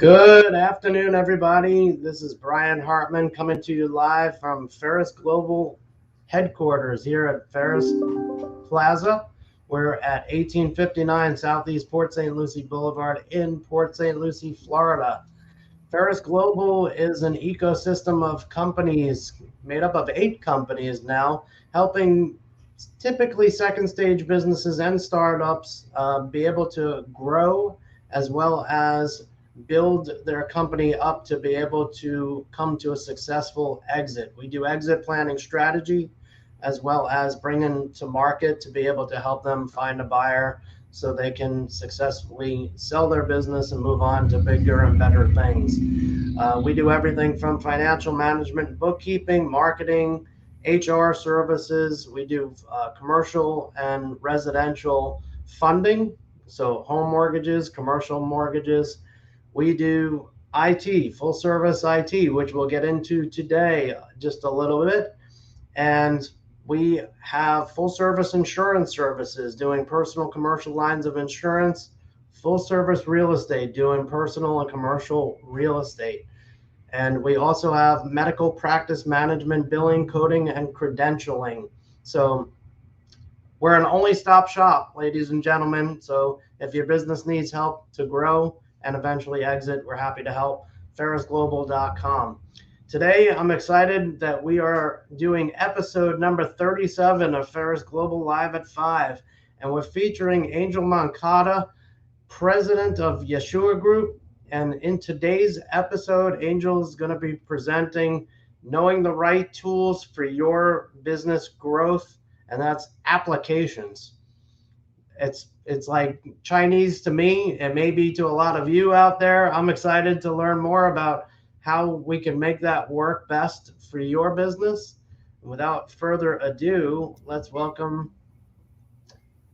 Good afternoon, everybody. This is Brian Hartman coming to you live from Pharus Global headquarters here at Pharus Plaza. We're at 1859 Southeast Port St. Lucie Boulevard in Port St. Lucie, Florida. Pharus Global is an ecosystem of companies made up of 8 companies now, helping typically second stage businesses and startups be able to grow as well as build their company up to be able to come to a successful exit. We do exit planning strategy as well as bringing to market to be able to help them find a buyer so they can successfully sell their business and move on to bigger and better things. We do everything from financial management, bookkeeping, marketing, HR services. We do commercial and residential funding, so home mortgages, commercial mortgages. We do IT, full service IT, which we'll get into today just a little bit. And we have full service insurance services, doing personal commercial lines of insurance, full service real estate, doing personal and commercial real estate. And we also have medical practice management, billing, coding, and credentialing. So we're an only stop shop, ladies and gentlemen. So if your business needs help to grow and eventually exit, we're happy to help. pharusglobal.com. Today, I'm excited that we are doing episode number 37 of Pharus Global Live at 5. And we're featuring Angel Moncada, president of Yeshua Group. And in today's episode, Angel is going to be presenting knowing the right tools for your business growth, and that's applications. It's like Chinese to me, and maybe to a lot of you out there. I'm excited to learn more about how we can make that work best for your business. Without further ado, let's welcome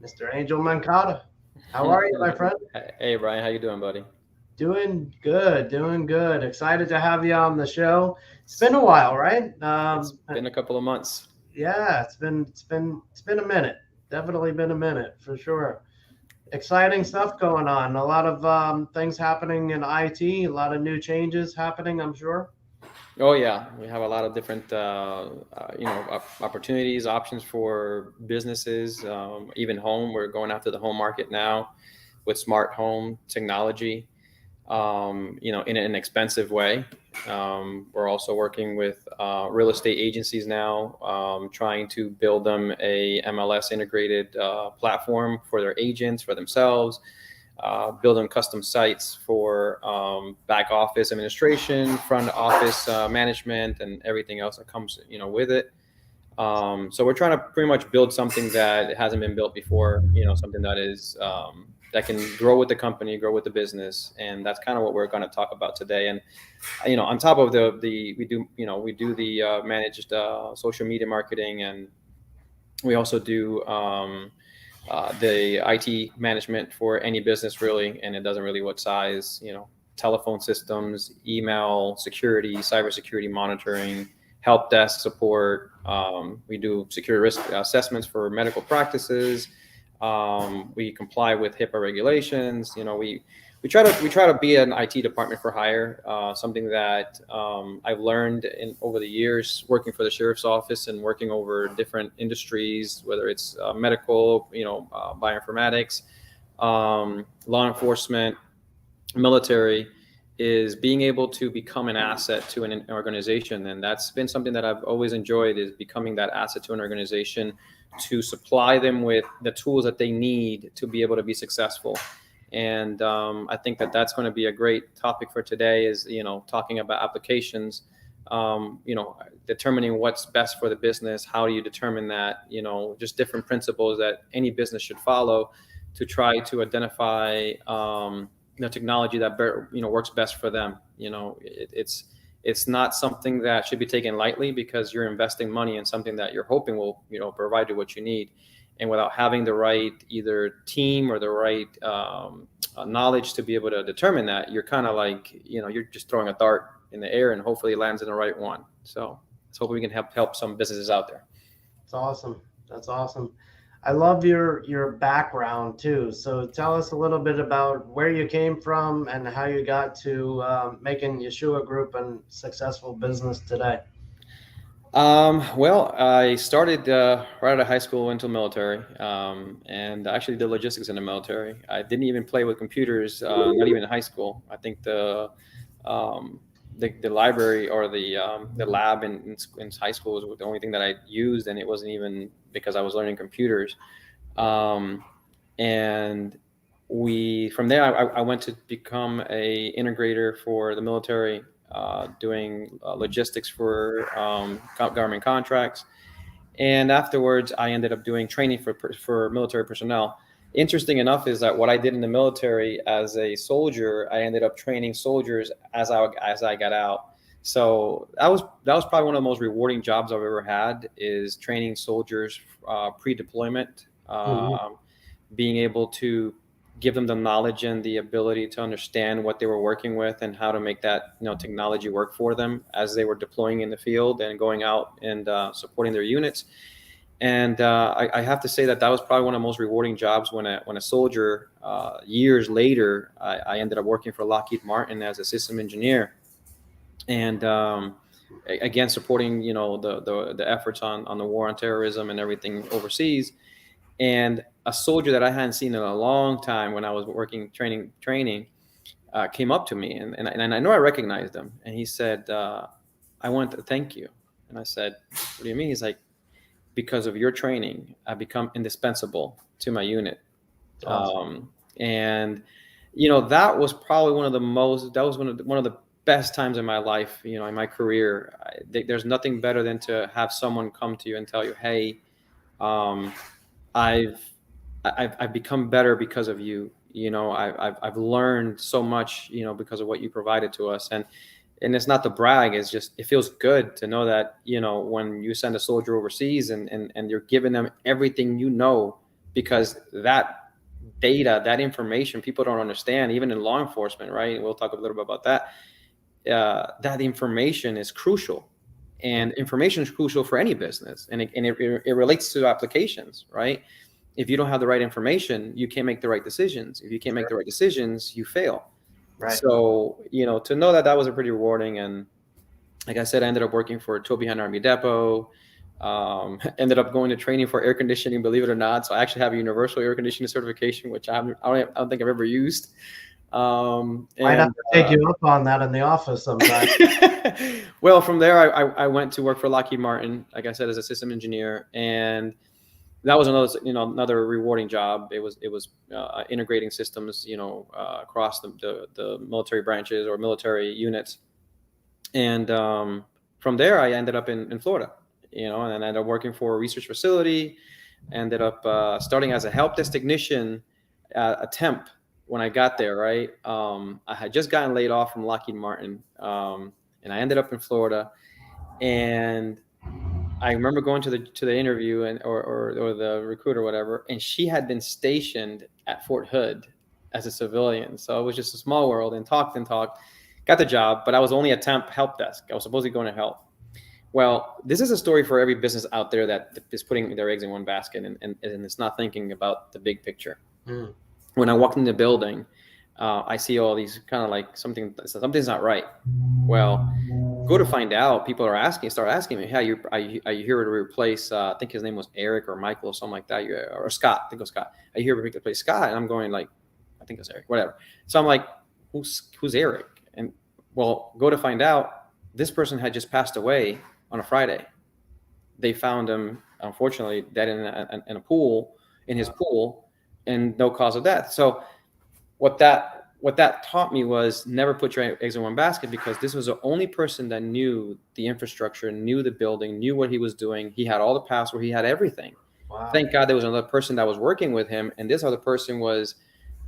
Mr. Angel Moncada. How are you, my friend? Hey, Brian, how you doing, buddy? Doing good, doing good. Excited to have you on the show. It's been a while, right? It's been a couple of months. Yeah, it's been a minute. Definitely been a minute for sure. Exciting stuff going on. A lot of things happening in IT. A lot of new changes happening, I'm sure. Oh yeah, we have a lot of different opportunities, options for businesses, even home. We're going after the home market now with smart home technology. In an expensive way. We're also working with real estate agencies now, trying to build them a MLS integrated platform for their agents, for themselves, build them custom sites for back office administration, front office management, and everything else that comes, with it. So we're trying to pretty much build something that hasn't been built before, something that is that can grow with the company, grow with the business, and that's kind of what we're going to talk about today. And on top of we do the managed social media marketing, and we also do the IT management for any business really, and it doesn't really what size, telephone systems, email security, cybersecurity monitoring, help desk support. We do security risk assessments for medical practices. We comply with HIPAA regulations. We try to be an IT department for hire. Something that I've learned over the years working for the sheriff's office and working over different industries, whether it's medical, bioinformatics, law enforcement, military, is being able to become an asset to an organization. And that's been something that I've always enjoyed, is becoming that asset to an organization to supply them with the tools that they need to be able to be successful. And I think that that's going to be a great topic for today, is, talking about applications, determining what's best for the business. How do you determine that, just different principles that any business should follow to try to identify technology that works best for them. It's not something that should be taken lightly, because you're investing money in something that you're hoping will provide you what you need. And without having the right either team or the right knowledge to be able to determine that, you're kind of like you're just throwing a dart in the air and hopefully it lands in the right one. So let's hope we can help some businesses out there. That's awesome. I love your background too. So tell us a little bit about where you came from and how you got to making Yeshua Group a successful business today. Well, I started right out of high school, into the military, and I actually did logistics in the military. I didn't even play with computers, not even in high school. I think um, the library or the lab in high school was the only thing that I used, and it wasn't even because I was learning computers. Um, and we from there I went to become a integrator for the military, doing logistics for government contracts. And afterwards I ended up doing training for military personnel. Interesting enough is that what I did in the military as a soldier, I ended up training soldiers as I got out. So that was probably one of the most rewarding jobs I've ever had, is training soldiers pre-deployment. Mhm. Being able to give them the knowledge and the ability to understand what they were working with and how to make that technology work for them as they were deploying in the field and going out and supporting their units. And I have to say that was probably one of the most rewarding jobs. When a soldier, years later, I ended up working for Lockheed Martin as a system engineer, and again supporting the efforts on the war on terrorism and everything overseas. And a soldier that I hadn't seen in a long time, when I was working training, came up to me, and I know I recognized him, and he said, "I want to thank you." And I said, "What do you mean?" He's like, "Because of your training, I've become indispensable to my unit." Awesome. And that was probably one of the best times in my life, in my career. There's nothing better than to have someone come to you and tell you, "Hey, um, I've I've become better because of you. I've learned so much, because of what you provided to us." And it's not to brag. It's just, it feels good to know that, when you send a soldier overseas, and you're giving them everything, because that data, that information, people don't understand, even in law enforcement, right? We'll talk a little bit about that. That information is crucial, and information is crucial for any business, and it relates to applications, right? If you don't have the right information, you can't make the right decisions. If you can't make Sure. the right decisions, you fail. Right. So, to know that was a pretty rewarding. And like I said, I ended up working for Toby Hunt Army Depot. Ended up going to training for air conditioning, believe it or not. So I actually have a universal air conditioning certification, which I don't think I've ever used. Might have And to take you up on that in the office sometime. well, from there, I went to work for Lockheed Martin, like I said, as a system engineer, and that was another rewarding job. It was integrating systems, across the military branches or military units. And from there, I ended up in Florida, and then I ended up working for a research facility. Ended up starting as a help desk technician, a temp when I got there. Right, I had just gotten laid off from Lockheed Martin, and I ended up in Florida. And I remember going to the interview, or the recruiter, or whatever, and she had been stationed at Fort Hood as a civilian. So it was just a small world, and talked, got the job, but I was only a temp help desk. I was supposed to be going to help. Well, this is a story for every business out there that is putting their eggs in one basket, and it's not thinking about the big picture. Mm. When I walked in the building, I see all these kind of like something's not right. Well, go to find out, people start asking me, "Hey, are you here to replace?" I think his name was Eric or Michael or something like that, or Scott. I think it was Scott. "Are you here to replace Scott?" And I'm going like, "I think it's Eric, whatever." So I'm like, "Who's Eric?" And well, go to find out, this person had just passed away on a Friday. They found him, unfortunately, dead in a pool, in his pool, and no cause of death. So what that taught me was, never put your eggs in one basket, because this was the only person that knew the infrastructure, knew the building, knew what he was doing. He had all the password, he had everything. Wow. Thank God there was another person that was working with him, and this other person was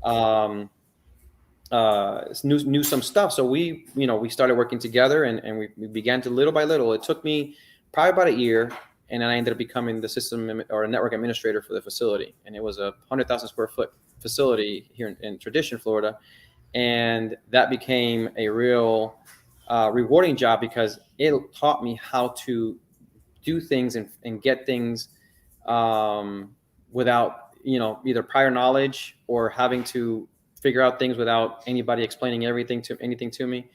um, knew some stuff. So we started working together, and we began to, little by little. It took me probably about a year, and then I ended up becoming the system or network administrator for the facility. And it was a 100,000 square foot facility here in Tradition, Florida. And that became a real rewarding job, because it taught me how to do things and get things, um, without, either prior knowledge or having to figure out things without anybody explaining anything to me.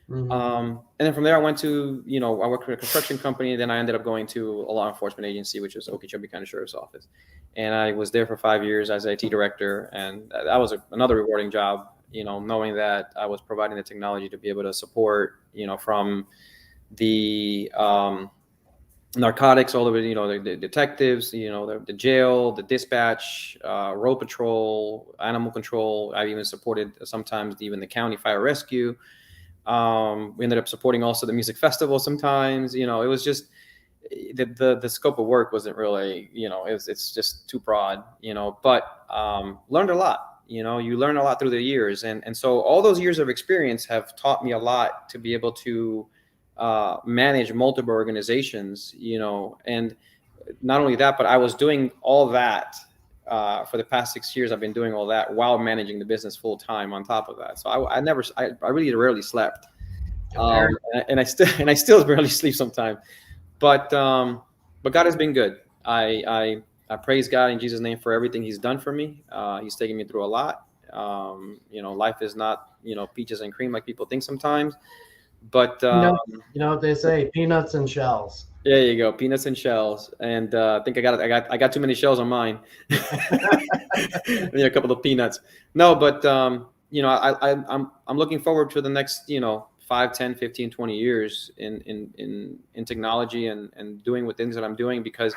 And then from there, I went to, I worked for a construction company. Then I ended up going to a law enforcement agency, which is Okeechobee County Sheriff's Office. And I was there for 5 years as IT director. And that was another rewarding job, knowing that I was providing the technology to be able to support, from the narcotics all the way, the detectives, the jail, the dispatch, road patrol, animal control. I've even supported sometimes even the county fire rescue. We ended up supporting also the music festival sometimes. It was just the scope of work wasn't really, it's just too broad, but learned a lot. You learn a lot through the years, and so all those years of experience have taught me a lot to be able to manage multiple organizations, and not only that, but I was doing all that for the past 6 years. I've been doing all that while managing the business full time on top of that. So I really rarely slept, and I still barely sleep sometimes. But God has been good. I praise God in Jesus' name for everything He's done for me. He's taken me through a lot. Life is not peaches and cream like people think sometimes. But you know what they say, peanuts and shells. There you go, peanuts and shells. And I think I got too many shells on mine. I need a couple of peanuts. No, but I'm looking forward to the next 5, 10, 15, 20 years in technology and doing what things that I'm doing, because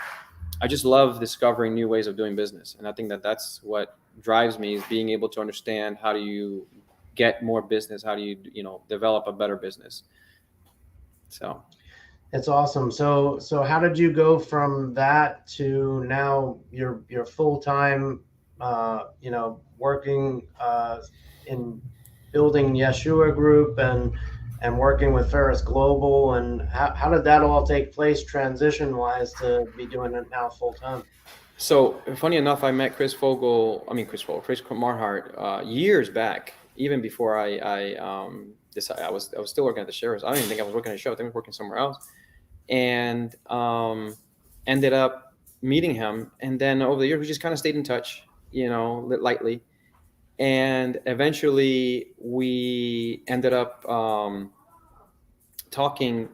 I just love discovering new ways of doing business. And I think that that's what drives me, is being able to understand how do you get more business, how do you develop a better business. So it's awesome. So how did you go from that to now you're full-time working in building Yeshua Group and working with Pharus Global, and how did that all take place transition wise to be doing it now full-time? So funny enough, I met Chris Marhart years back, even before I decided. I was still working at the sheriff's. I don't even think I was working at the sheriff. I think I was working somewhere else, and ended up meeting him. And then over the years, we just kind of stayed in touch, lightly. And eventually, we ended up talking.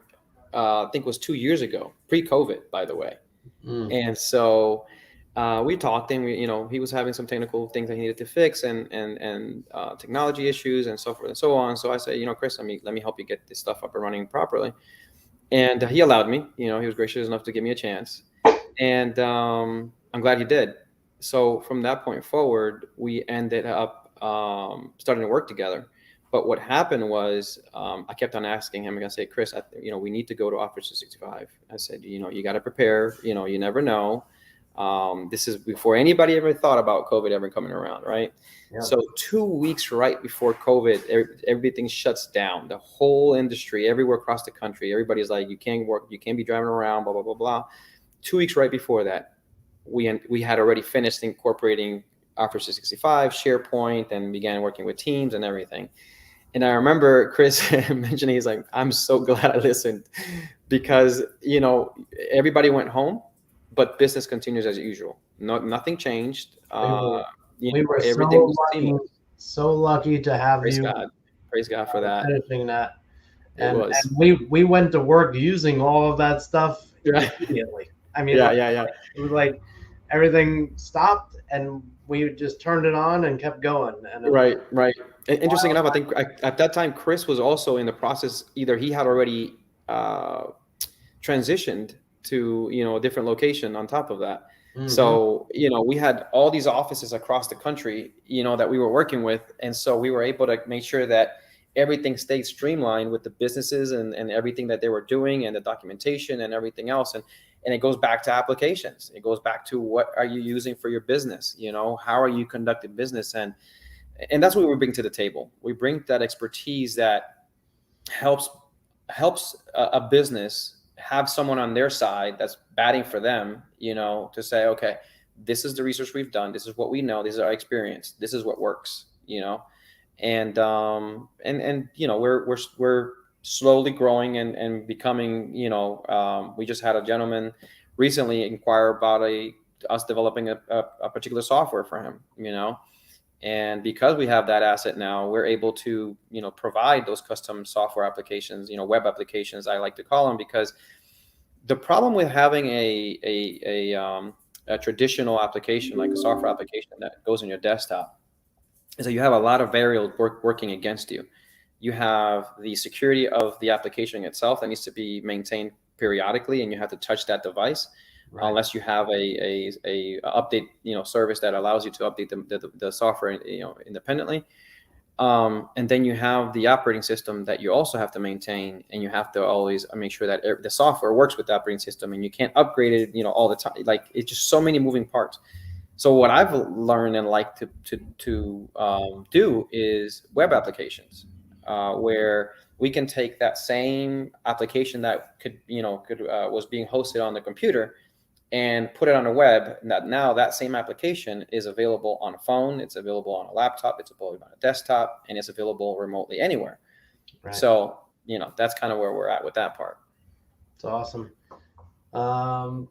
I think it was 2 years ago, pre-COVID, by the way. And so we talked, and he was having some technical things that he needed to fix, and technology issues and so forth and so on. So I said, Chris, let me help you get this stuff up and running properly. And he allowed me. He was gracious enough to give me a chance, and I'm glad he did. So from that point forward, we ended up starting to work together. But what happened was, I kept on asking him. I say, Chris, we need to go to Office 365. I said, you got to prepare. You never know. This is before anybody ever thought about COVID ever coming around, right? Yeah. So 2 weeks right before COVID, everything shuts down. The whole industry, everywhere across the country, everybody's like, you can't work, you can't be driving around, blah, blah, blah, blah. 2 weeks right before that, we had already finished incorporating Office 365, SharePoint, and began working with Teams and everything. And I remember Chris mentioning, he's like, I'm so glad I listened, because, everybody went home, but business continues as usual. Nothing changed. We were so lucky to have Praise you. God. Praise God for that. Finishing that. And we went to work using all of that stuff immediately. I mean, yeah. It was like everything stopped and we just turned it on and kept going. And right. Interesting enough, I think at that time, Chris was also in the process. Either he had already transitioned to a different location on top of that. Mm-hmm. So we had all these offices across the country that we were working with, and so we were able to make sure that everything stayed streamlined with the businesses and everything that they were doing, and the documentation and everything else. And it goes back to applications. It goes back to what are you using for your business? How are you conducting business? And that's what we bring to the table. We bring that expertise that helps a business have someone on their side that's batting for them, to say, okay, this is the research we've done. This is what we know. This is our experience. This is what works, and we're slowly growing and becoming, we just had a gentleman recently inquire about a us developing a particular software for him, and because we have that asset now, we're able to, provide those custom software applications, web applications, I like to call them, because the problem with having a traditional application, like a software application that goes on your desktop, is that you have a lot of variables working against you. You have the security of the application itself that needs to be maintained periodically, and you have to touch that device. Right. Unless you have a update service that allows you to update the software independently. And then you have the operating system that you also have to maintain, and you have to always make sure that the software works with the operating system, and you can't upgrade it all the time. Like, it's just so many moving parts. So what I've learned and like to do is web applications, where we can take that same application that was being hosted on the computer and put it on the web. Now that same application is available on a phone, it's available on a laptop, it's available on a desktop, and it's available remotely anywhere. Right. So, that's kind of where we're at with that part. It's awesome.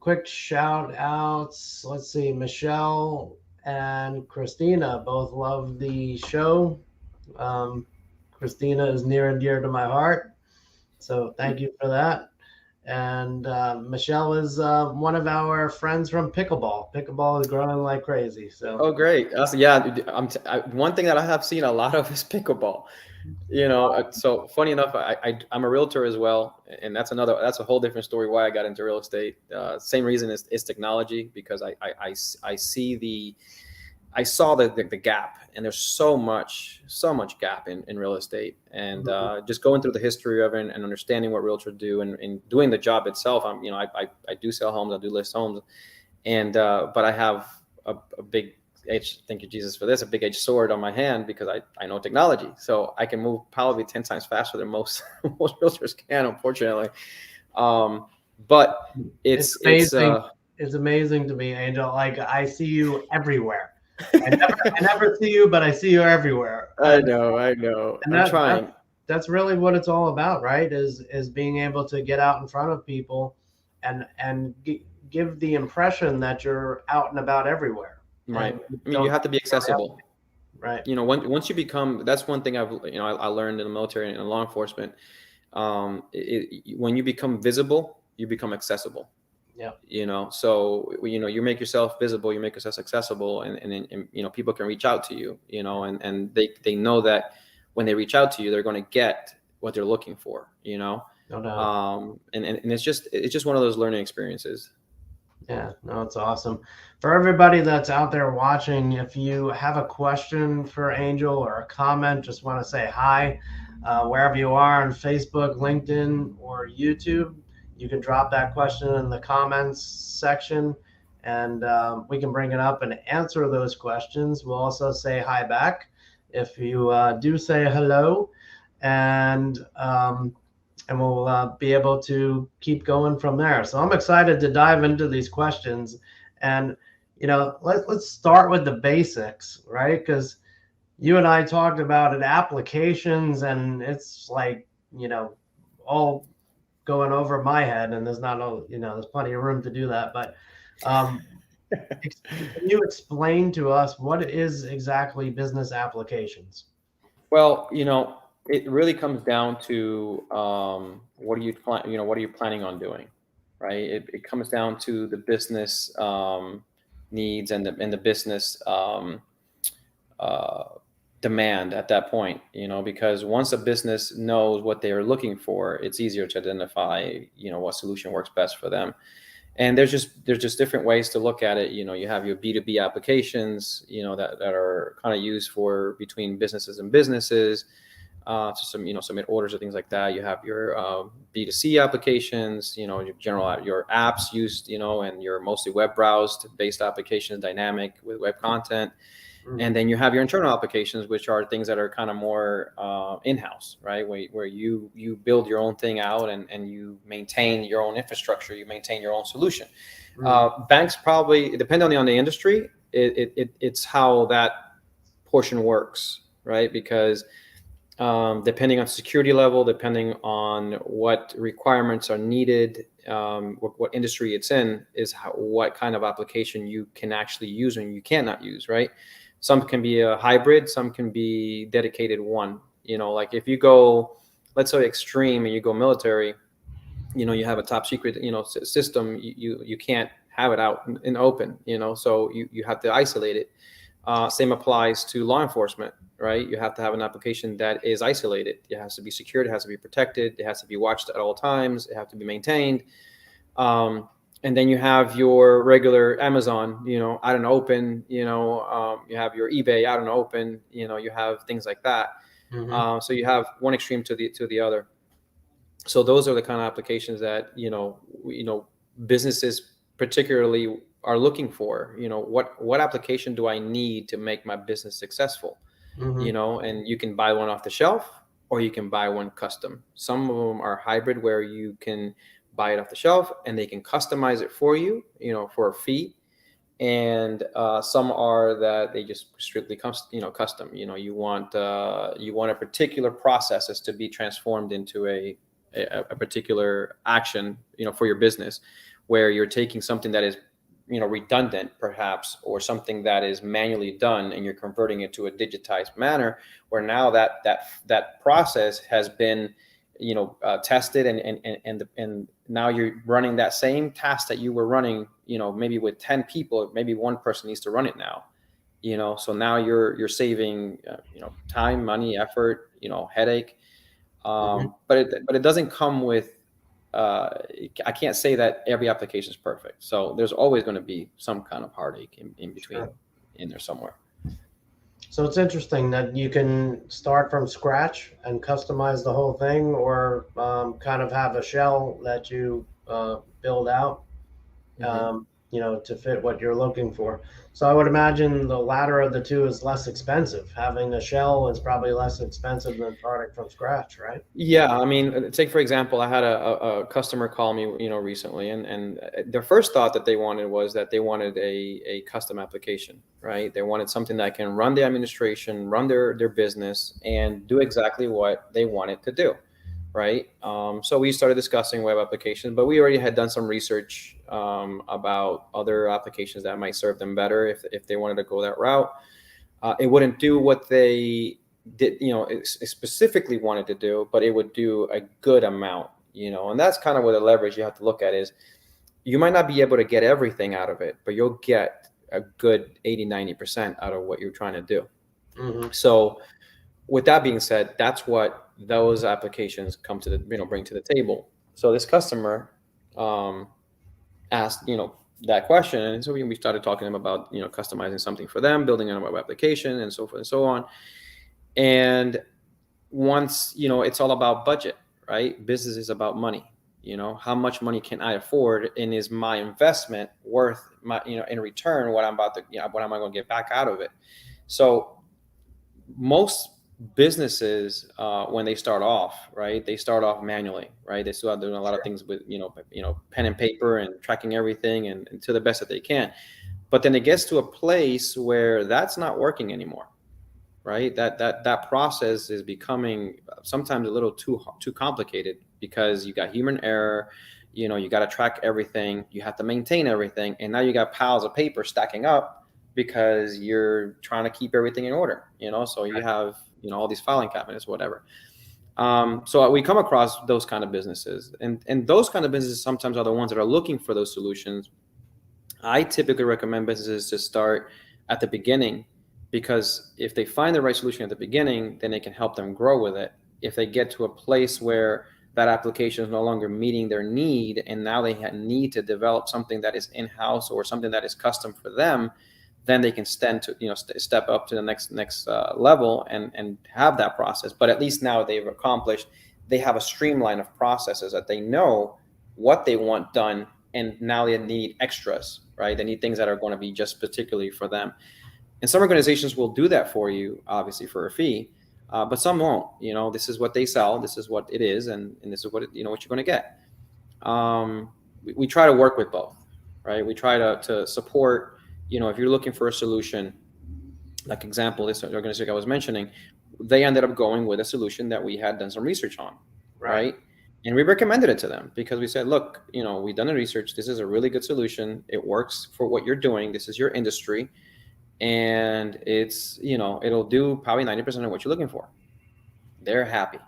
Quick shout outs. Let's see. Michelle and Christina both love the show. Christina is near and dear to my heart, so thank you for that. And Michelle is one of our friends from pickleball. Pickleball is growing like crazy. So. Oh, great! Yeah, one thing that I have seen a lot of is pickleball. So funny enough, I'm a realtor as well, and that's a whole different story why I got into real estate. Same reason is technology, because I saw the gap, and there's so much gap in real estate, and just going through the history of it and understanding what realtors do and doing the job itself. I do sell homes, I do list homes, and but I have a big edge. Thank you, Jesus, for this. A big edged sword on my hand, because I know technology, so I can move probably 10 times faster than most realtors can, unfortunately. But it's amazing. It's amazing to me, Angel. Like, I see you everywhere. I never see you, but I see you everywhere. I know. And I'm trying. That's really what it's all about, right? Is being able to get out in front of people and give the impression that you're out and about everywhere. Right. You have to be accessible. Right. Once you become, that's one thing I learned in the military and in law enforcement. When you become visible, you become accessible. Yeah. So you make yourself visible, you make yourself accessible, and people can reach out to you, and they know that when they reach out to you, they're going to get what they're looking for, No doubt. And it's just one of those learning experiences. Yeah, no, it's awesome. For everybody that's out there watching, if you have a question for Angel or a comment, just want to say hi, wherever you are on Facebook, LinkedIn, or YouTube, you can drop that question in the comments section, and we can bring it up and answer those questions. We'll also say hi back if you do say hello, and we'll be able to keep going from there. So I'm excited to dive into these questions, and let's start with the basics, right? Because you and I talked about it, applications, and it's like all going over my head, and there's plenty of room to do that. But can you explain to us what is exactly business applications? Well, it really comes down to what are you planning on doing, right? It comes down to the business needs and the business demand at that point, because once a business knows what they are looking for, it's easier to identify, what solution works best for them. And there's just different ways to look at it. You have your B2B applications, that are kind of used for between businesses and businesses, to submit orders or things like that. You have your B2C applications, your apps used, and your mostly web browsed based applications, dynamic with web content. And then you have your internal applications, which are things that are kind of more in-house, right? Where you build your own thing out and you maintain your own infrastructure, you maintain your own solution. Banks probably, depending on the industry, it's how that portion works, right? Because depending on security level, depending on what requirements are needed, what industry it's in, is what kind of application you can actually use and you cannot use, right? Some can be a hybrid, some can be dedicated one. Like if you go, let's say extreme, and you go military, you have a top secret, system, you can't have it out in open, so you have to isolate it. Same applies to law enforcement, right? You have to have an application that is isolated. It has to be secured. It has to be protected. It has to be watched at all times. It has to be maintained. And then you have your regular Amazon, out in open. You have your eBay out in open. You have things like that. Mm-hmm. So you have one extreme to the other. So those are the kind of applications that businesses particularly are looking for. What application do I need to make my business successful? Mm-hmm. And you can buy one off the shelf, or you can buy one custom. Some of them are hybrid, where you can buy it off the shelf and they can customize it for you, for a fee. And some are that they just strictly custom. You want a particular processes to be transformed into a particular action, for your business, where you're taking something that is, redundant perhaps, or something that is manually done, and you're converting it to a digitized manner, where now that process has been, tested, and now you're running that same task that you were running, maybe with 10 people, maybe one person needs to run it now, so now you're saving, time, money, effort, headache. Mm-hmm. But it doesn't come with, I can't say that every application is perfect. So there's always going to be some kind of heartache in between, Sure. in there somewhere. So it's interesting that you can start from scratch and customize the whole thing, or kind of have a shell that you build out, Mm-hmm. to fit what you're looking for. So I would imagine the latter of the two is less expensive. Having a shell is probably less expensive than starting from scratch, right? Yeah, I mean, take for example, I had a customer call me, recently, and their first thought that they wanted was that they wanted a custom application, right? They wanted something that can run the administration, run their business, and do exactly what they wanted to do, right? So we started discussing web applications, but we already had done some research about other applications that might serve them better if they wanted to go that route. It wouldn't do what they did, specifically wanted to do, but it would do a good amount, and that's kind of where the leverage you have to look at is, you might not be able to get everything out of it, but you'll get a good 80-90% out of what you're trying to do. Mm-hmm. So with that being said, that's what those applications come to bring to the table. So this customer asked, that question. And so we started talking to them about, customizing something for them, building a web application, and so forth and so on. And once, it's all about budget, right? Business is about money. How much money can I afford, and is my investment worth my, in return, what I'm about to, what am I going to get back out of it? So most businesses, when they start off, right, they start off manually, right? They still are doing a lot of things with, pen and paper and tracking everything, and to the best that they can. But then it gets to a place where that's not working anymore, right? That process is becoming sometimes a little too complicated, because you got human error, you got to track everything, you have to maintain everything, and now you got piles of paper stacking up because you're trying to keep everything in order, so you have, all these filing cabinets, whatever. So we come across those kind of businesses, and those kind of businesses sometimes are the ones that are looking for those solutions. I typically recommend businesses to start at the beginning, because if they find the right solution at the beginning, then it can help them grow with it. If they get to a place where that application is no longer meeting their need, and now they need to develop something that is in-house or something that is custom for them, then they can step up to the next level and have that process. But at least now they have a streamline of processes that they know what they want done, and now they need extras, right? They need things that are going to be just particularly for them. And some organizations will do that for you, obviously for a fee, but some won't. This is what they sell, this is what it is, and this is what what you're going to get. We try to work with both, right? We try to support. If you're looking for a solution, like example, this organization I was mentioning, they ended up going with a solution that we had done some research on, Right. right? And we recommended it to them because we said, look, we've done the research. This is a really good solution. It works for what you're doing. This is your industry. And it's, it'll do probably 90% of what you're looking for. They're happy,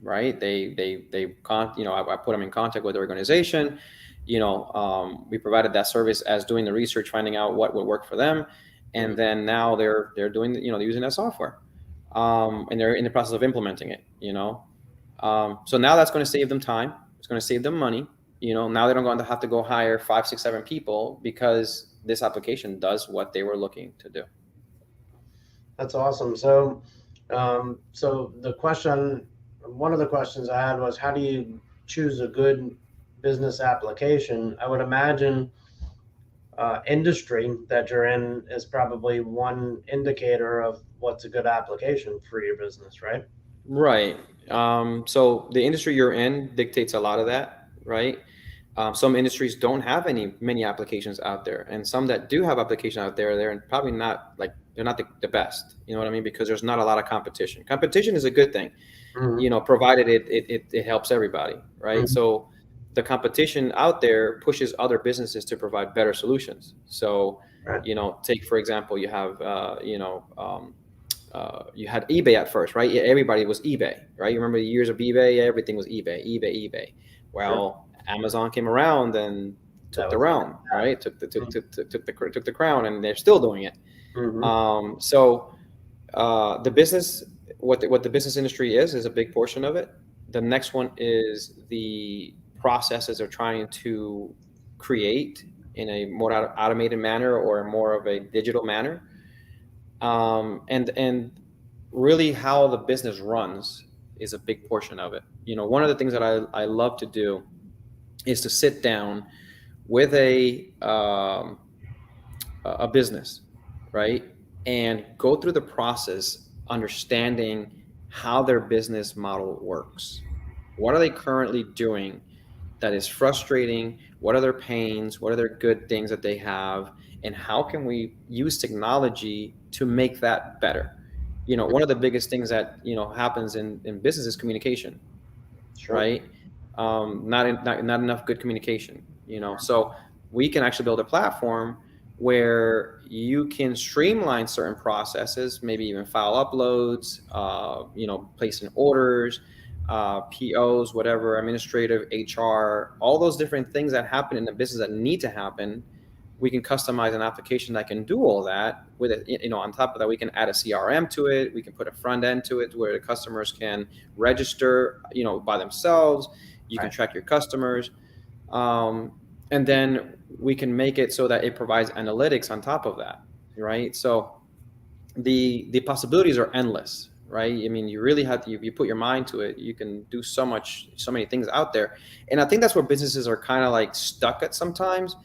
right? I put them in contact with the organization. We provided that service as doing the research, finding out what would work for them. And then now they're doing, they're using that software. And they're in the process of implementing it, so now that's going to save them time. It's going to save them money. Now they don't going to have to go hire 5, 6, 7 people because this application does what they were looking to do. That's awesome. So, so one of the questions I had was, how do you choose a good business application? I would imagine industry that you're in is probably one indicator of what's a good application for your business, right? Right. So the industry you're in dictates a lot of that, right? Some industries don't have many applications out there, and some that do have applications out there, they're probably not they're not the best. You know what I mean? Because there's not a lot of competition. Competition is a good thing, provided it helps everybody, right? Mm-hmm. So the competition out there pushes other businesses to provide better solutions. So, right. Take for example, you have you had eBay at first, right? Everybody was eBay, right? You remember the years of eBay? Everything was eBay. Well, sure. Amazon came around and took the realm, right? Took the crown, and they're still doing it. Mm-hmm. So the business, what the business industry is a big portion of it. The next one is the processes they're trying to create in a more automated manner or more of a digital manner. And really how the business runs is a big portion of it. One of the things that I love to do is to sit down with a business, right, and go through the process, understanding how their business model works. What are they currently doing that is frustrating? What are their pains? What are their good things that they have? And how can we use technology to make that better? One of the biggest things that happens in business is communication. Sure. Right? Not enough good communication. So we can actually build a platform where you can streamline certain processes, maybe even file uploads, placing orders, POs, whatever, administrative, HR, all those different things that happen in the business that need to happen. We can customize an application that can do all that with it. On top of that, we can add a CRM to it. We can put a front end to it where the customers can register, by themselves. You can track your customers. And then we can make it so that it provides analytics on top of that, right? So the possibilities are endless, right? I mean, you really have to, you put your mind to it, you can do so many things out there. And I think that's where businesses are kind of stuck at sometimes.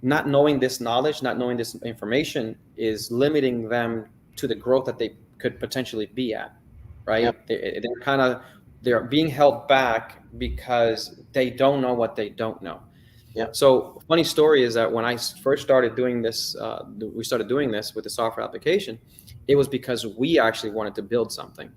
Not knowing this knowledge, not knowing this information is limiting them to the growth that they could potentially be at, right? Yep. They're being held back because they don't know what they don't know. Yeah. So funny story is that when I first started doing this, we started doing this with the software application, it was because we actually wanted to build something.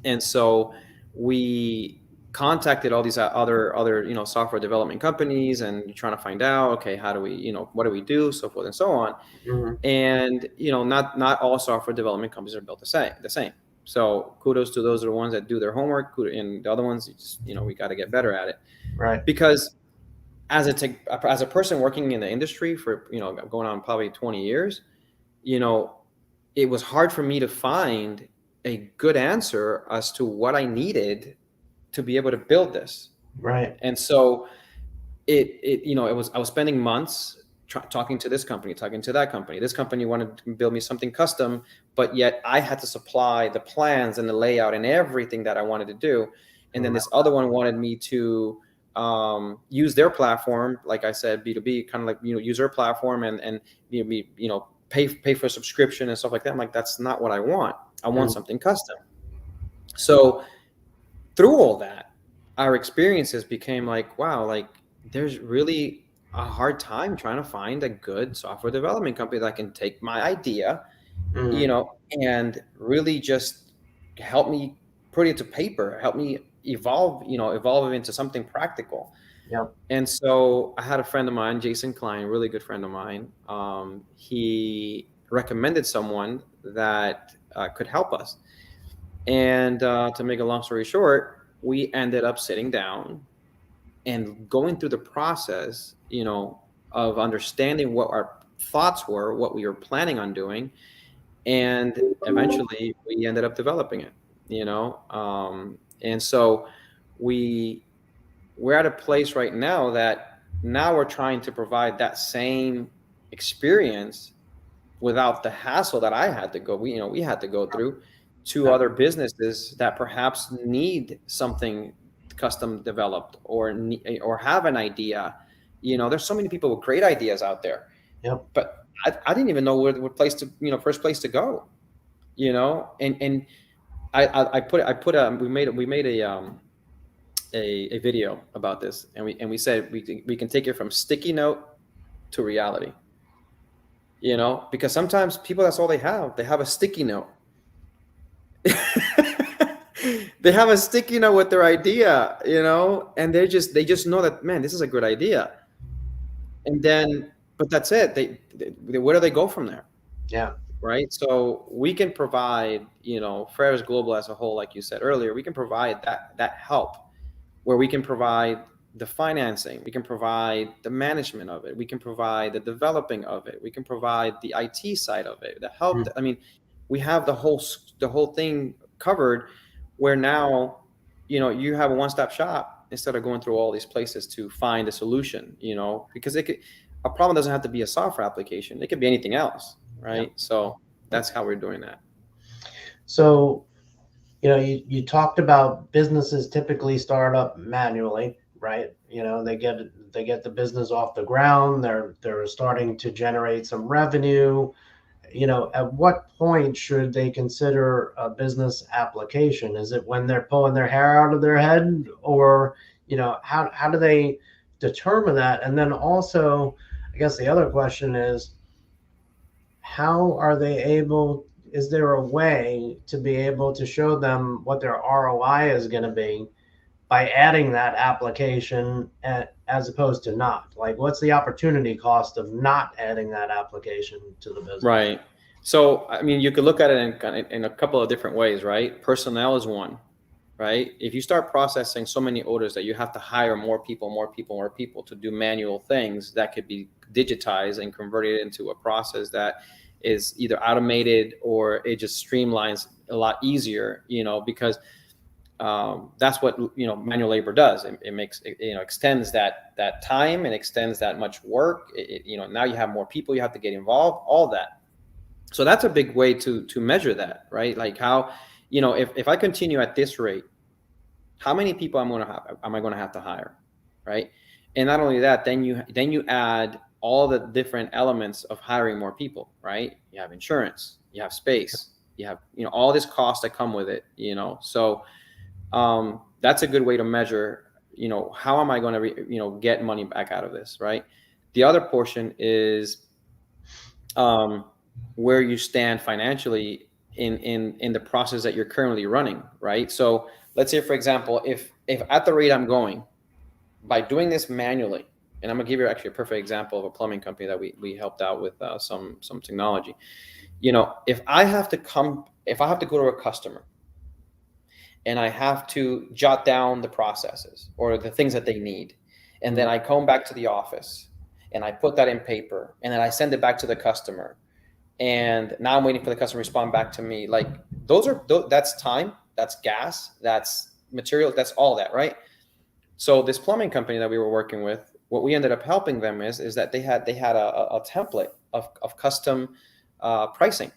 And so we contacted all these other software development companies and trying to find out, okay, how do we, what do we do, so forth and so on. Mm-hmm. And not all software development companies are built the same. So kudos to those are the ones that do their homework, and the other ones, we got to get better at it. Right. Because as a person working in the industry for going on probably 20 years, it was hard for me to find a good answer as to what I needed to be able to build this. Right. And so I was spending months talking to this company, talking to that company. This company wanted to build me something custom, but yet I had to supply the plans and the layout and everything that I wanted to do. And then this other one wanted me to use their platform, like I said, B2B, kind of like, use their platform and pay for a subscription and stuff like that. I'm like, that's not what I want. I want something custom. So through all that, our experiences became wow, there's really a hard time trying to find a good software development company that can take my idea Mm-hmm. And really just help me put it to paper, help me evolve it into something practical. Yep. And so I had a friend of mine, Jason Klein, a really good friend of mine. He recommended someone that could help us. And to make a long story short, we ended up sitting down and going through the process, of understanding what our thoughts were, what we were planning on doing, and eventually we ended up developing it. And so we we're at a place right now that now we're trying to provide that same experience without the hassle that I had to go, we had to go through, to Yep. other businesses that perhaps need something custom developed, or have an idea. There's so many people with great ideas out there, Yep. but I didn't even know what place to, first place to go, and I put we made a video about this, and we said we can take it from sticky note to reality, because sometimes people, that's all they have a sticky note. They have a sticky note with their idea, and they just know that, man, this is a good idea. And then, but that's it. Where do they go from there? Yeah. Right. So we can provide, Pharus Global as a whole, like you said earlier, we can provide that help, where we can provide the financing, we can provide the management of it, we can provide the developing of it, we can provide the IT side of it, the help. Mm. I mean, we have the whole thing covered, where now, you have a one-stop shop instead of going through all these places to find a solution, because a problem doesn't have to be a software application. It could be anything else, Yeah. right? So that's how we're doing that. So, you talked about businesses typically start up manually, right? They get the business off the ground. They're starting to generate some revenue. At what point should they consider a business application? Is it when they're pulling their hair out of their head, or how do they determine that? And then also, I guess the other question is, how are they able? Is there a way to be able to show them what their ROI is going to be by adding that application as opposed to not? Like, what's the opportunity cost of not adding that application to the business? Right. So, I mean, you could look at it in a couple of different ways, right? Personnel is one, right? If you start processing so many orders that you have to hire more people, more people, more people to do manual things, that could be digitized and converted into a process that is either automated, or it just streamlines a lot easier, because that's what, manual labor does. It makes it, extends that time, and extends that much work. Now you have more people, you have to get involved, all that. So that's a big way to measure that, right? Like, how, if I continue at this rate, how many people am I going to have to hire, right? And not only that, then you add all the different elements of hiring more people, right? You have insurance, you have space, you have, all this costs that come with it, so that's a good way to measure, how am I going to get money back out of this, right? The other portion is where you stand financially in the process that you're currently running, right? So let's say, for example, if at the rate I'm going, by doing this manually, and I'm gonna give you actually a perfect example of a plumbing company that we helped out with some technology. If I have to go to a customer, and I have to jot down the processes or the things that they need, and then I come back to the office and I put that in paper, and then I send it back to the customer, and now I'm waiting for the customer to respond back to me. Like, that's time, that's gas, that's material, that's all that, right? So this plumbing company that we were working with, what we ended up helping them is that they had a template of custom pricing,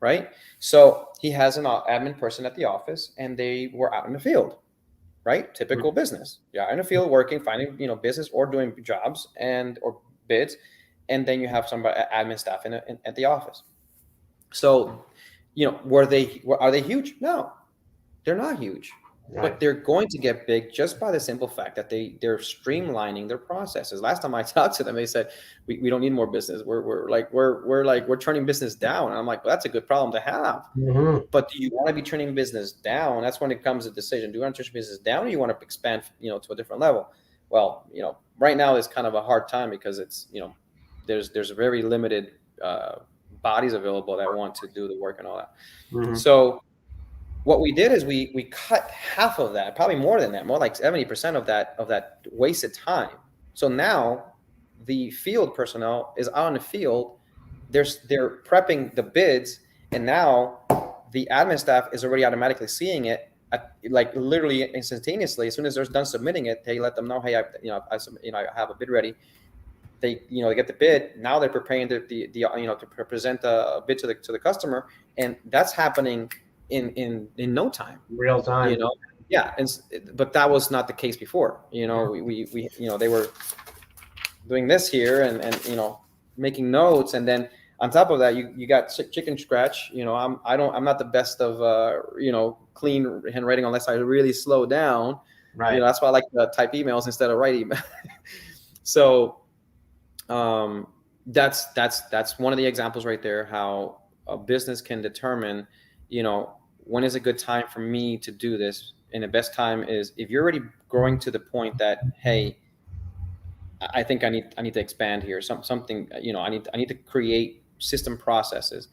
right? So he has an admin person at the office, and they were out in the field, right? Typical business. Yeah, in the field working, finding business or doing jobs or bids, and then you have some admin staff at the office. So, are they huge? No, they're not huge. but they're going to get big just by the simple fact that they're streamlining their processes. Last time I talked to them, they said we don't need more business. We're turning business down. And I'm like, well, that's a good problem to have. Mm-hmm. But do you want to be turning business down? That's when it comes to decision. Do you want to turn business down, or you want to expand, to a different level? Well, right now is kind of a hard time because it's, there's very limited bodies available that want to do the work and all that. Mm-hmm. So what we did is we cut half of that, probably more than that, more like 70% of that wasted time. So now the field personnel is out in the field. They're prepping the bids, and now the admin staff is already automatically seeing it, like literally instantaneously. As soon as they're done submitting it, they let them know, hey, I have a bid ready. They get the bid. Now they're preparing to present a bid to the customer, and that's happening in no time, Real time. Yeah. But that was not the case before. We they were doing this here and making notes, and then on top of that, you got chicken scratch. I'm not the best of clean handwriting unless I really slow down. Right. That's why I like to type emails instead of write email. So that's one of the examples right there, how a business can determine, when is a good time for me to do this. And the best time is if you're already growing to the point that, hey, I think I need to expand here. Something, I need to create system processes.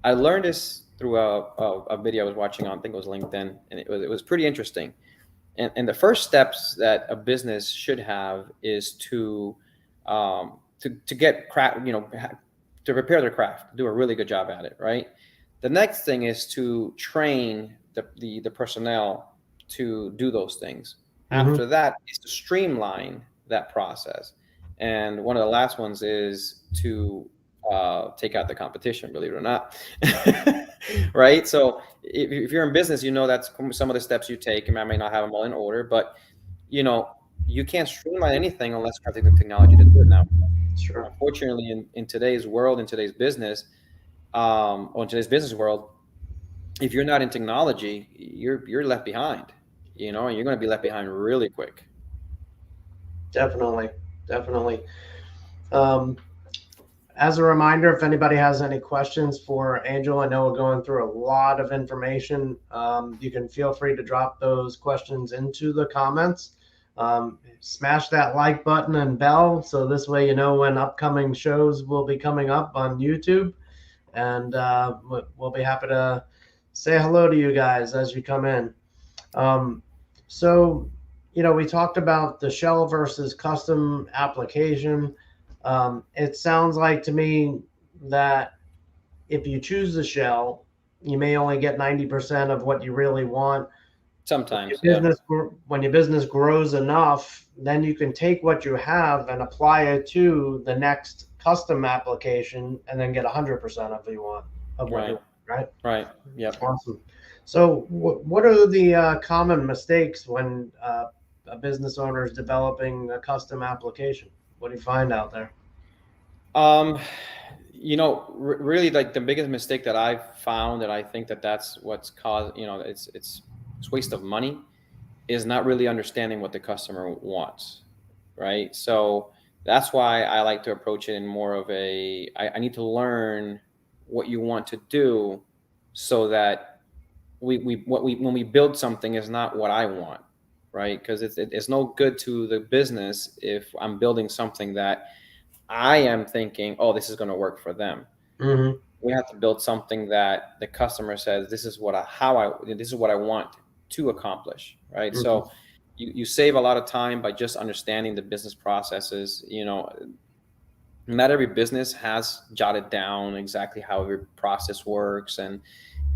I learned this through a video I was watching on, I think it was LinkedIn, and it was pretty interesting. And the first steps that a business should have is to get craft, to prepare their craft, do a really good job at it, right? The next thing is to train the personnel to do those things. Mm-hmm. After that is to streamline that process. And one of the last ones is to take out the competition, believe it or not. Right? So if you're in business, that's some of the steps you take, and I may not have them all in order, but you can't streamline anything unless you have the technology to do it now. Sure. Unfortunately, in today's world, in today's business, or in today's business world, if you're not in technology, you're left behind, and you're going to be left behind really quick. Definitely. As a reminder, if anybody has any questions for Angel, I know we're going through a lot of information. You can feel free to drop those questions into the comments. Smash that like button and bell, so this way when upcoming shows will be coming up on YouTube, and we'll be happy to say hello to you guys as you come in. So we talked about the shell versus custom application. It sounds like to me that if you choose the shell, you may only get 90% of what you really want. Sometimes, when your business grows enough, then you can take what you have and apply it to the next custom application, and then get 100% of what you want. Right. Yeah. Awesome. So, what are the common mistakes when a business owner is developing a custom application? What do you find out there? Really, like the biggest mistake that I've found, that I think that's what's caused, it's waste of money, is not really understanding what the customer wants, right? So that's why I like to approach it in more of I need to learn what you want to do, so that when we build something is not what I want, right? Because it's no good to the business if I'm building something that I am thinking, oh, this is going to work for them. Mm-hmm. We have to build something that the customer says, this is what I want to accomplish, right? Mm-hmm. So you save a lot of time by just understanding the business processes. Not every business has jotted down exactly how every process works and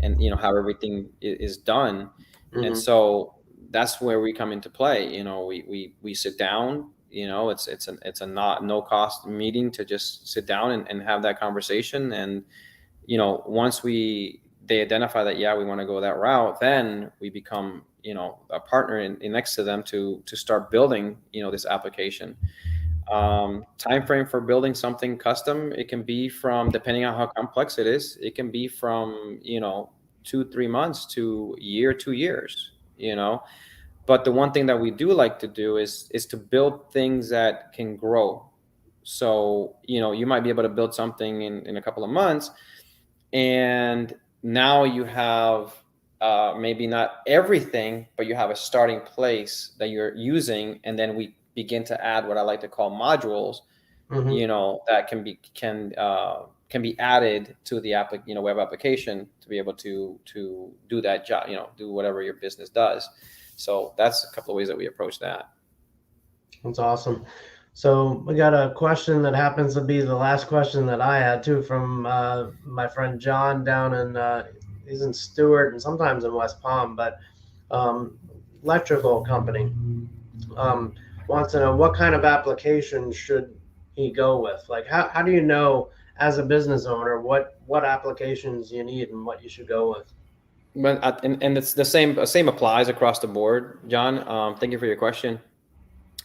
how everything is done. Mm-hmm. And so that's where we come into play. We sit down. It's a no cost meeting to just sit down and have that conversation. And once they identify that, yeah, we want to go that route, then we become a partner in next to them to start building this application. Time frame for building something custom, it can be from, depending on how complex it is, it can be from 2-3 months to a year, 2 years. But the one thing that we do like to do is to build things that can grow. So, you might be able to build something in a couple of months, and now you have maybe not everything, but you have a starting place that you're using, and then we begin to add what I like to call modules, that can be added to the web application to be able to do that job, do whatever your business does. So that's a couple of ways that we approach that. That's awesome. So we got a question that happens to be the last question that I had too from my friend John down in he's in Stewart and sometimes in West Palm, but electrical company wants to know what kind of application should he go with. Like how do you know as a business owner what applications you need and what you should go with? But and it's the same applies across the board, John. Thank you for your question.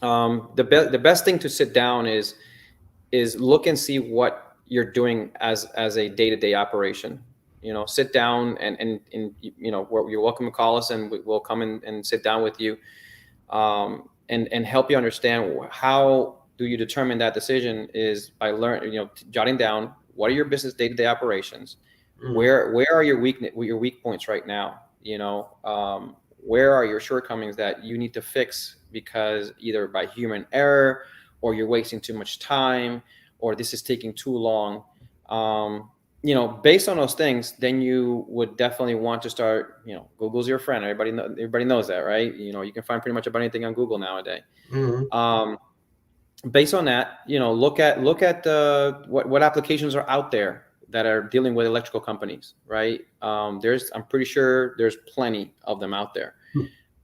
The best thing to sit down is look and see what you're doing as a day-to-day operation. Sit down and you're welcome to call us, and we'll come in and sit down with you, and help you understand how do you determine that decision is by jotting down what are your business day-to-day operations, where are your weak points right now, where are your shortcomings that you need to fix because either by human error or you're wasting too much time or this is taking too long. Based on those things, then you would definitely want to start, Google's your friend. Everybody knows that, right? You can find pretty much about anything on Google nowadays. Based on that, look at what applications are out there that are dealing with electrical companies, right? I'm pretty sure there's plenty of them out there.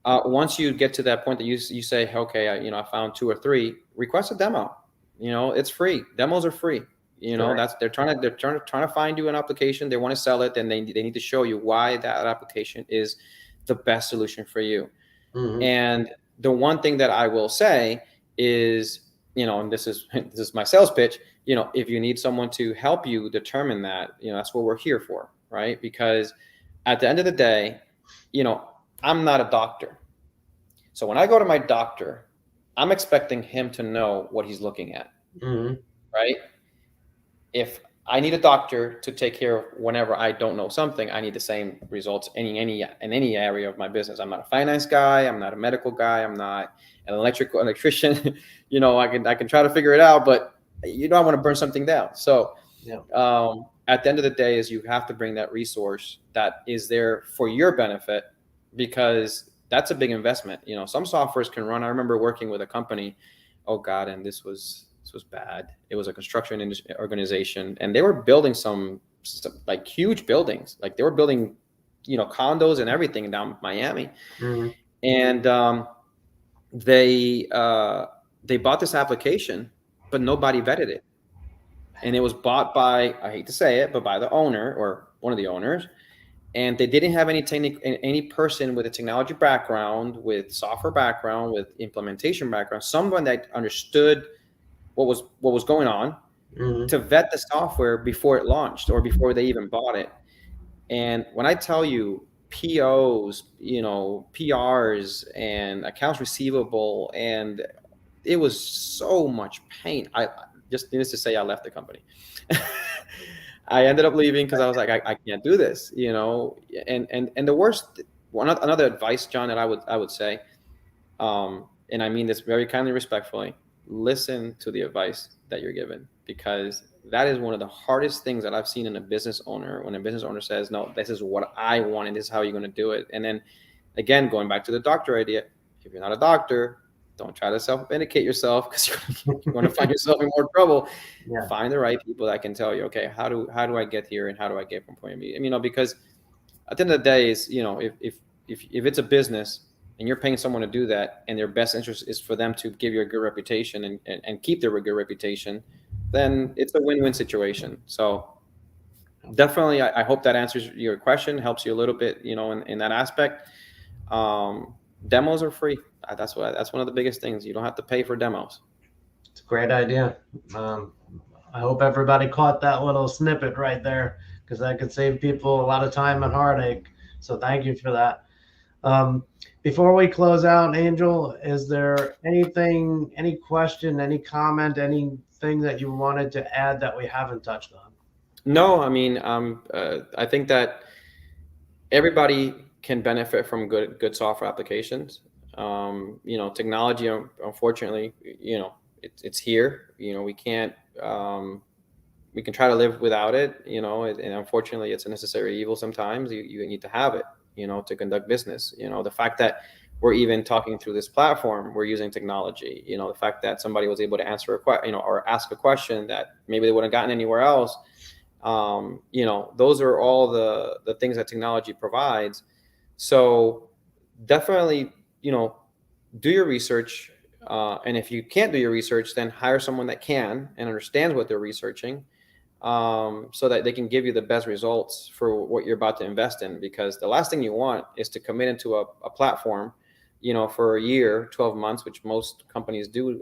Once you get to that point that you say, okay, I found 2 or 3, request a demo. It's free. Demos are free. That's they're trying to find you an application. They want to sell it, and they need to show you why that application is the best solution for you. And the one thing that I will say is, and this is my sales pitch. If you need someone to help you determine that, that's what we're here for, right? Because at the end of the day, I'm not a doctor. So when I go to my doctor, I'm expecting him to know what he's looking at, right? If I need a doctor to take care of whenever I don't know something, I need the same results in any area of my business. I'm not a finance guy. I'm not a medical guy. I'm not an electrician. I can try to figure it out, but I want to burn something down. So at the end of the day is you have to bring that resource that is there for your benefit, because that's a big investment. Some softwares can run. I remember working with a company, oh God, and this was bad. It was a construction organization, and they were building some like huge buildings. Like they were building, condos and everything down Miami. And they bought this application, but nobody vetted it. And it was bought by, I hate to say it, but by the owner or one of the owners. And they didn't have any person with a technology background, with software background, with implementation background, someone that understood what was going on to vet the software before it launched or before they even bought it. And when I tell you POs, PRs and accounts receivable, and it was so much pain. I just needless to say, I left the company. I ended up leaving because I was like, I can't do this, and the worst, another advice, John, that I would say, and I mean this very kindly, respectfully, listen to the advice that you're given, because that is one of the hardest things that I've seen in a business owner, when a business owner says, no, this is what I want and this is how you're going to do it. And then again, going back to the doctor idea, if you're not a doctor, don't try to self-medicate yourself, because you're going to find yourself in more trouble. Find the right people that can tell you, okay, how do I get here and how do I get from point B? Because at the end of the day is, if it's a business and you're paying someone to do that, and their best interest is for them to give you a good reputation and keep their good reputation, then it's a win-win situation. So definitely, I hope that answers your question, helps you a little bit, in that aspect. Demos are free. That's one of the biggest things. You don't have to pay for demos. It's a great idea. I hope everybody caught that little snippet right there, because that could save people a lot of time and heartache. So thank you for that. Before we close out, Angel, is there anything, any question, any comment, anything that you wanted to add that we haven't touched on? No, I mean, I think that everybody can benefit from good software applications. Technology, unfortunately, it's here. We can't. We can try to live without it, and unfortunately, it's a necessary evil. Sometimes you need to have it, to conduct business. The fact that we're even talking through this platform, we're using technology. The fact that somebody was able to answer a question, or ask a question that maybe they wouldn't have gotten anywhere else. Those are all the things that technology provides. So definitely, do your research. And if you can't do your research, then hire someone that can and understands what they're researching, so that they can give you the best results for what you're about to invest in. Because the last thing you want is to commit into a platform, for a year, 12 months, which most companies do.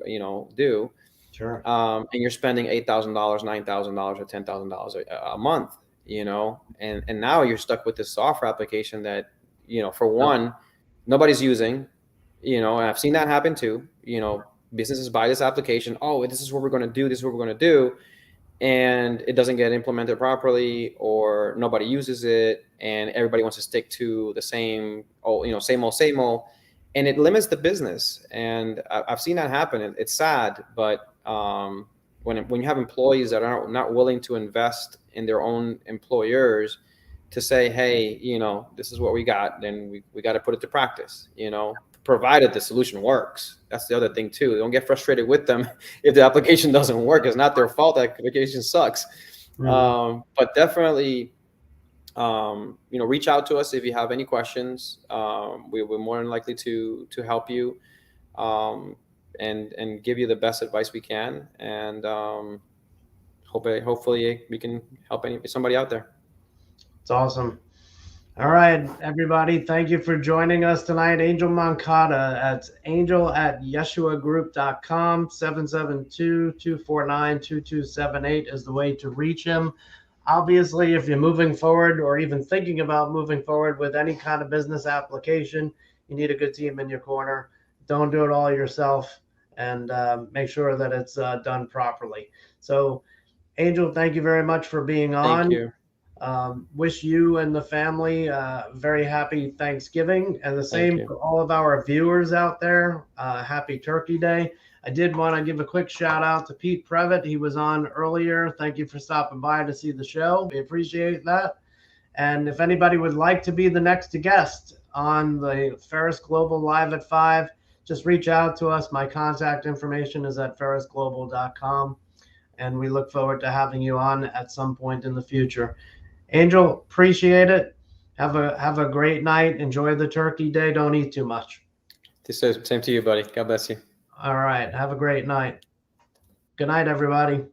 Sure. And you're spending $8,000, $9,000, or $10,000 a month, and now you're stuck with this software application that, for one, nobody's using, and I've seen that happen too. Businesses buy this application. Oh, this is what we're going to do. This is what we're going to do. And it doesn't get implemented properly, or nobody uses it, and everybody wants to stick to the same same old, and it limits the business. And I've seen that happen. It's sad, but when you have employees that are not willing to invest in their own employers to say, hey, this is what we got, then we got to put it to practice, provided the solution works. That's the other thing too. Don't get frustrated with them if the application doesn't work. It's not their fault. That application sucks. Mm-hmm. But definitely, reach out to us if you have any questions. We're more than likely to help you, and give you the best advice we can. And hopefully we can help somebody out there. It's awesome. All right, everybody. Thank you for joining us tonight. Angel Moncada at angel@yeshuagroup.com. 772-249-2278 is the way to reach him. Obviously, if you're moving forward or even thinking about moving forward with any kind of business application, you need a good team in your corner. Don't do it all yourself, and make sure that it's done properly. So, Angel, thank you very much for being on. Thank you. Wish you and the family very happy Thanksgiving, and the same for all of our viewers out there. Happy Turkey Day. I did want to give a quick shout out to Pete Previtt. He was on earlier. Thank you for stopping by to see the show. We appreciate that. And if anybody would like to be the next guest on the Pharus Global Live at 5, just reach out to us. My contact information is at pharusglobal.com, and we look forward to having you on at some point in the future. Angel, appreciate it. Have a great night. Enjoy the Turkey Day. Don't eat too much. Same to you, buddy. God bless you. All right. Have a great night. Good night, everybody.